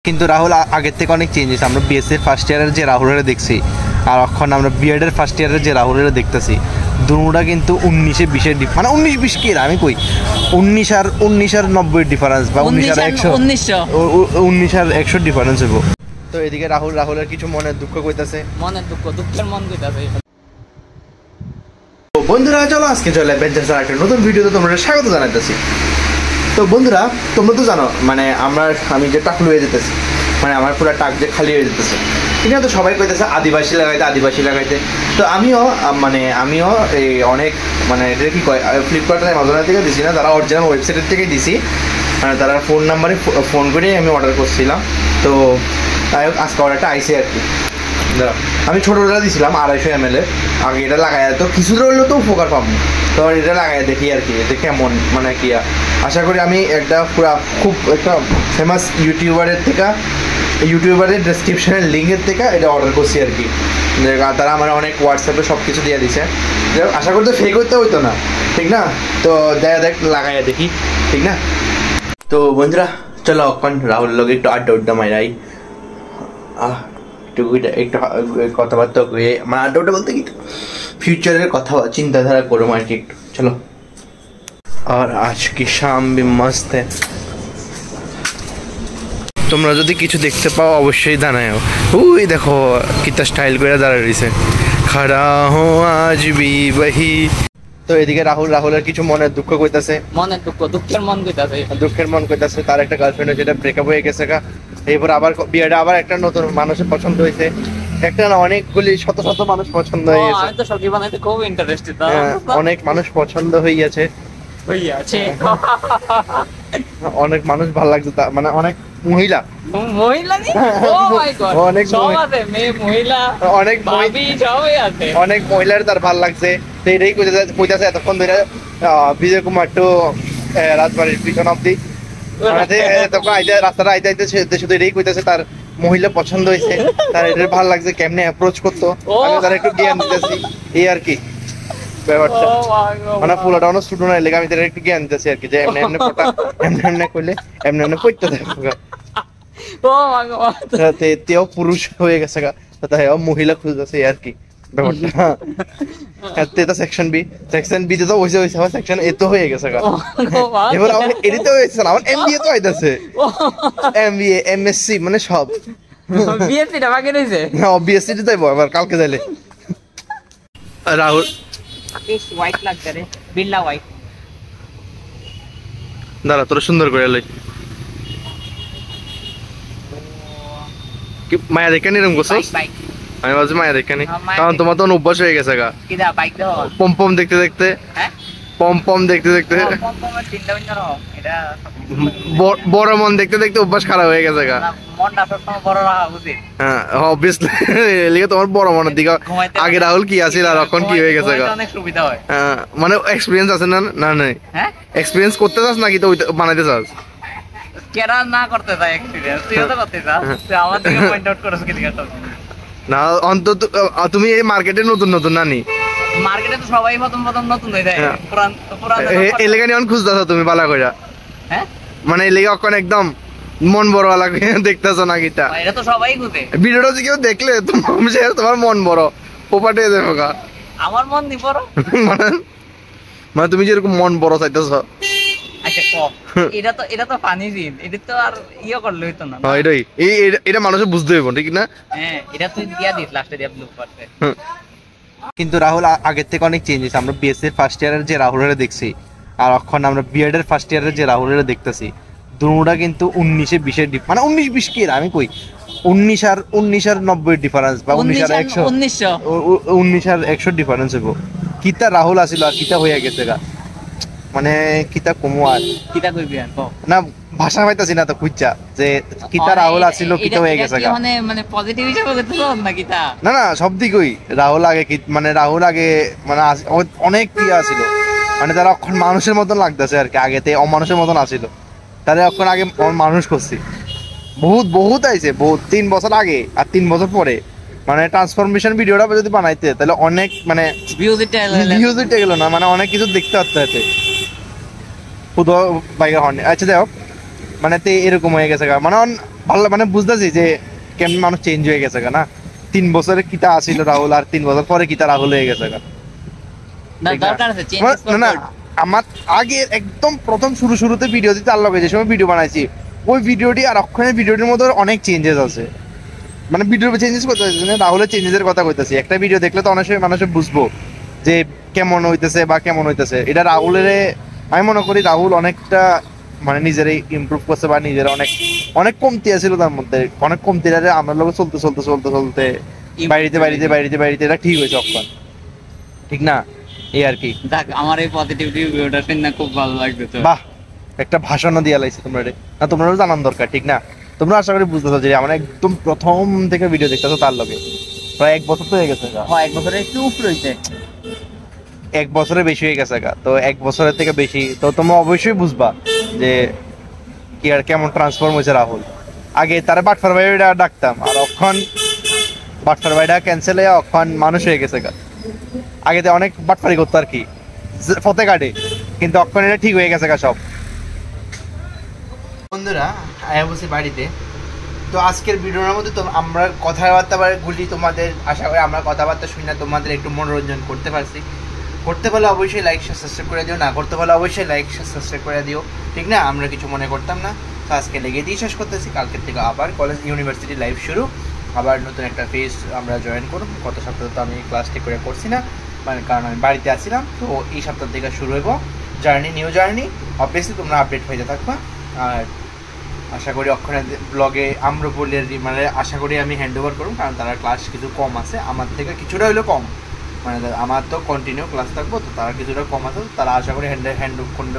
কিন্তু রাহুল আগের থেকে অনেক চেঞ্জ হয়েছে। আমরা বিএসসির ফার্স্ট ইয়ারের যে রাহুলের দেখছি আর এখন আমরা বিএডের ফার্স্ট ইয়ারের যে রাহুলের দেখতেছি, দুটা কিন্তু 19-20 মানে 19-20 কি আমি কই 19 আর 90 ডিফারেন্স বা 19 আর 100 ডিফারেন্স হইব। তো এদিকে রাহুলের কিছু মনের দুঃখ কইতাছে, দুঃখের মন কইতাছে। তো বন্ধুরা চলো আজকে চলে বেঞ্চার একটা নতুন ভিডিওতে তোমরা স্বাগত জানাইতেছি। তো বন্ধুরা তোমরা তো জানো মানে আমি যে টাক লুয়ে যেতেছি, মানে আমার পুরো টাক যে খালি হয়ে যেতেছে, ঠিক আছে? তো সবাই কইতেছে আদিবাসী লাগাইতে। তো আমিও এই অনেক মানে এটা কি কয় ফ্লিপকার্টের অ্যামাজনের থেকে দিছি না, তারা অরিজিনাল ওয়েবসাইটের থেকে দিছি, মানে তারা ফোন নাম্বারে ফোন করেই আমি অর্ডার করছিলাম। তো তাই হোক আজকে অর্ডারটা আইসে আর কি। আমি ছোটোবেলা দিয়েছিলাম 250 ml আগে। এটা লাগাই তো কিছুটা হলেও তো উপকার পাবো, তো এটা লাগাই দেখি আর কি এতে কেমন মানে কি। আশা করি আমি খুব একটা ফেমাস ইউটিউবারের ডেসক্রিপশনের লিঙ্কের থেকে এটা অর্ডার করছি আর কি। তারা আমার অনেক হোয়াটসঅ্যাপে সব কিছু দিয়ে দিছে। আশা করি তো ফেক হইতো না, ঠিক না? তো দেখ লাগাইয়া দেখি, ঠিক না? তো বন্ধুরা চলো এখন রাহুল লোক একটু আড্ডা মাইরাই, একটু কথাবার্তা মানে আড্ডা বলতে কি ফিউচারের কথা চিন্তাধারা করো আর কি একটু। চলো। আর আজ কি শাম भी मस्त है। তোমরা যদি কিছু দেখতে পাও অবশ্যই জানাও। ওই দেখো কিতা স্টাইল করে দাঁড়ায় রয়েছে, খাড়া হো আজ ভি वही। তো এদিকে রাহুলের কিছু মনের দুঃখ কইতাছে, দুঃখের মন কইতাছে। তার একটা গার্লফ্রেন্ড যেটা ব্রেকআপ হয়ে গেছে গা, এরপর আবার বিয়েটা আবার একটা নতুন মানুষের পছন্দ হয়েছে। একটা না অনেকগুলি শত মানুষ পছন্দ হয়ে গেছে। আমি তো সবজি বানাইতে খুব ইন্টারেস্টেড। অনেক মানুষ পছন্দ হয়ে গেছে, অনেক মানুষ ভালো লাগছে, মানে অনেক মহিলা অনেক মহিলার তার ভাল লাগছে। তো এটাই কইতাছে এতক্ষণ ধরে বিজয় কুমার টু রাজবাড়ির পিছন অব্দি রাস্তাটা আইতে শুধু এটাই কইতাছে তার মহিলা পছন্দ হয়েছে, তার এটা ভালো লাগছে, কেমনে অ্যাপ্রোচ করতো আমি তার একটু জ্ঞান দিতেছি এই আর কি ব্যাপারটা। মানে পুরোটা অনেক স্টুডেন্ট এলাকা আমি তার একটু জ্ঞান দিতেছি আর কি, যে এমনি করলে এমনি করতে থাকবো। তেও পুরুষ হয়ে গেছে গা, তাই মহিলা খুঁজতেছে আর কি ব্যাপারটা। সেকশন বি তে তো হয়েছে আমার সেকশন এ তো হয়ে গেছে গা। এবার আমার এডিতে হয়েছে না, আমার এমবিএ তো আইতাছে, এমবিএ এমএসসি মানে সব। বিএসসি টা বাকি রইছে, হ্যাঁ বিএসসি তে যাইবো আবার কালকে যাইলে। রাহুল হোয়াইট লাগছে রে, বিল্লা হোয়াইট। দাঁড়া তোরা সুন্দর করে লই কি মায়া দেখে নিরম করছিস? আমি ভাবছি মায়া দেখে নি, কারণ তোমার তো অভ্যাস হয়ে গেছে গা পম দেখতে বড় মন দেখতে অভ্যাস খারাপ হয়ে গেছে গা। হ্যাঁ অবভিয়াসলি তোমার বড় মনের দিকে আগে রাহুল কি আছিল আর এখন কি হয়ে গেছে গা। মানে এক্সপিরিয়েন্স আছে না? না নাই এক্সপিরিয়েন্স করতে চাস নাকি তো বানাইতে চাস? কেরা না করতে চাই এক্সপেরিয়েন্স, তুইও তো করতে চাস, তুই আমার দিকে পয়েন্ট আউট করছ কি দিকে? না অন্তত তুমি এই মার্কেটে নতুন নানি, মার্কেটে তো সবাই প্রথম নতুন হয়ে যায়, পুরান এলাকা নিয়ে খুঁজতেছ তুমি বালা কইরা। হ্যাঁ মানে এলাকা এখন একদম মন বড় वाला দেখতেছ না কিটা? এটা তো সবাই খুঁজে। ভিডিওটা যে কেউ দেখলে তোমার মন বড় পোপাটে যাবে গা। আমার মন নি বড় মানে তুমি যেরকম মন বড় চাইতেছ। আচ্ছা কম, এটা তো পানি দিন, এটা তো আর ইয়া করলে হইতো না। হ্যাঁ এটা মানুষের বুঝতে হইব, ঠিক না? হ্যাঁ এটা তুই দিয়া দিস লাস্টে দিয়া ব্লু করতে। কিন্তু রাহুল আগের থেকে অনেক চেঞ্জ হয়েছে। আমরা বিএসসির ফার্স্ট ইয়ারের যে রাহুলের দেখছি আর এখন আমরা বিএডের ফার্স্ট ইয়ারের যে রাহুলের দেখতেছি, দুটা কিন্তু 19-20 মানে 19-20 কি আমি কই 19 আর 90 ডিফারেন্স বা 19 আর 100 ডিফারেন্স হইব। কিতা রাহুল আসিল আর কিতা হইয়া গেছে গা, মানে কিতা কমু আর কিতা কইবি আর না ভাষা পাইতাছি না তো খুঁজা যে কিতা রাহুল আসিল কিতা হয়ে গেছে গা। মানে পজিটিভ হিসাবে করতেছ না কিতা? না সব দিকই রাহুল আগে মানে অনেক কি আছিল, মানে তারা এখন মানুষের মতন লাগতেছে আর কি, আগেতে অমানুষের মতন আছিল, তারা এখন আগে মানুষ করছি বহুত আইছে, 3 বছর আগে আর 3 বছর পরে, মানে ট্রান্সফরমেশন ভিডিওটা যদি বানাইতে তাহলে অনেক মানে ভিউজ উঠে গেল না, মানে অনেক কিছু দেখতে পারতে হতে বাইকের হর্নে। আচ্ছা দেখো মানে তে এরকম হয়ে গেছে গা মানে ভালো মানে বুঝতেছি যে কেমন মানুষ চেঞ্জ হয়ে গেছে গা না 3 বছরে কিতা আসিল রাহুল আর 3 বছর পরে কিতা রাহুল হয়ে গেছে গা না দরকার আছে চেঞ্জ না না আমার আগে একদম প্রথম শুরুতে ভিডিও দিতে আল্লাহ যে সময় ভিডিও বানাইছি ওই ভিডিওটি আর অক্ষণের ভিডিওটির মধ্যে অনেক চেঞ্জেস আছে মানে ভিডিও চেঞ্জেস করতে না রাহুলের চেঞ্জেসের কথা কইতাছি একটা ভিডিও দেখলে তো অনেক সময় মানুষ বুঝবো যে কেমন হইতেছে বা কেমন হইতেছে এটা রাহুলের আমি মনে করি রাহুল অনেকটা মানে নিজেরই ইমপ্রুভ করছে বা নিজের অনেক অনেক কমতি আছিল তার মধ্যে অনেক কমতি আমার লোক চলতে বাইরে এটা ঠিক হয়েছে অক্ষণ ঠিক না এই আর কি দেখ আমার এই পজিটিভ রিভিউটা শুনে খুব ভালো লাগবে তো বাহ একটা ভাষণও দিয়ে লাইছি তোমরা না তোমরাও জানান দরকার ঠিক না তোমরা আশা করি বুঝতেছো যে আমরা একদম প্রথম থেকে ভিডিও দেখতেছো তার লগে প্রায় 1 বছর তো হয়ে গেছে হ্যাঁ 1 বছরের একটু উপরে হইছে 1 বছরের বেশি হয়ে গেছে তো 1 বছরের থেকে বেশি তো তোমরা অবশ্যই বুঝবা যে কি আর কেমন ট্রান্সফর্ম হয়েছে রাহুল আগে তারা বাটফার ভাইটা ডাকতাম আর অক্ষণ বাটফার ভাইটা ক্যান্সেল হয়ে অক্ষণ মানুষ হয়ে গেছে আগে তো অনেক বাটফারি করতো আর কি ফতে কাটে কিন্তু অক্ষণ এটা ঠিক হয়ে গেছে সব বন্ধুরা আয়া বসে বাড়িতে তো আজকের ভিডিওর মধ্যে তো আমরা কথাবার্তা গুলি তোমাদের আশা করি আমরা কথাবার্তা শুনে তোমাদের একটু মনোরঞ্জন করতে পারছি করতে পারলে অবশ্যই লাইক শেয়ার সাবস্ক্রাইব করে দিও না করতে পারলে অবশ্যই লাইক শেয়ার সাবস্ক্রাইব করে দিও ঠিক না আমরা কিছু মনে করতাম না তো আজকে লেগে দিয়ে শেষ করতেছি কালকের থেকে আবার কলেজ ইউনিভার্সিটি লাইফ শুরু আবার নতুন একটা ফেজ আমরা জয়েন করব গত সপ্তাহে তো আমি ক্লাস ঠিক করে করছি না মানে কারণ আমি বাড়িতে আছিলাম তো এই সপ্তাহ থেকে শুরু হইব নিউ জার্নি অবভিয়াসলি তোমরা আপডেট হয়ে থাকবা আর আশা করি অক্ষণের ব্লগে আম্রপল্লীর মানে আশা করি আমি হ্যান্ড ওভার করব কারণ তারা ক্লাস কিছু কম আছে আমার থেকে কিছুটা হলেও কম মানে আমার তো কন্টিনিউ ক্লাস থাকবো তো তারা কিছুটা কম আছে তারা আশা করি হ্যান্ড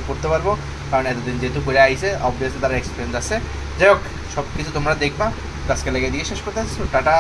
করতে পারবো কারণ এতদিন যেহেতু করে আইছে অবভিয়াসলি তারা এক্সপিরিয়েন্স আছে যাই হোক সব কিছু তোমরা দেখবা আজকে লেগে দিয়ে শেষ করতে আসছো টাটা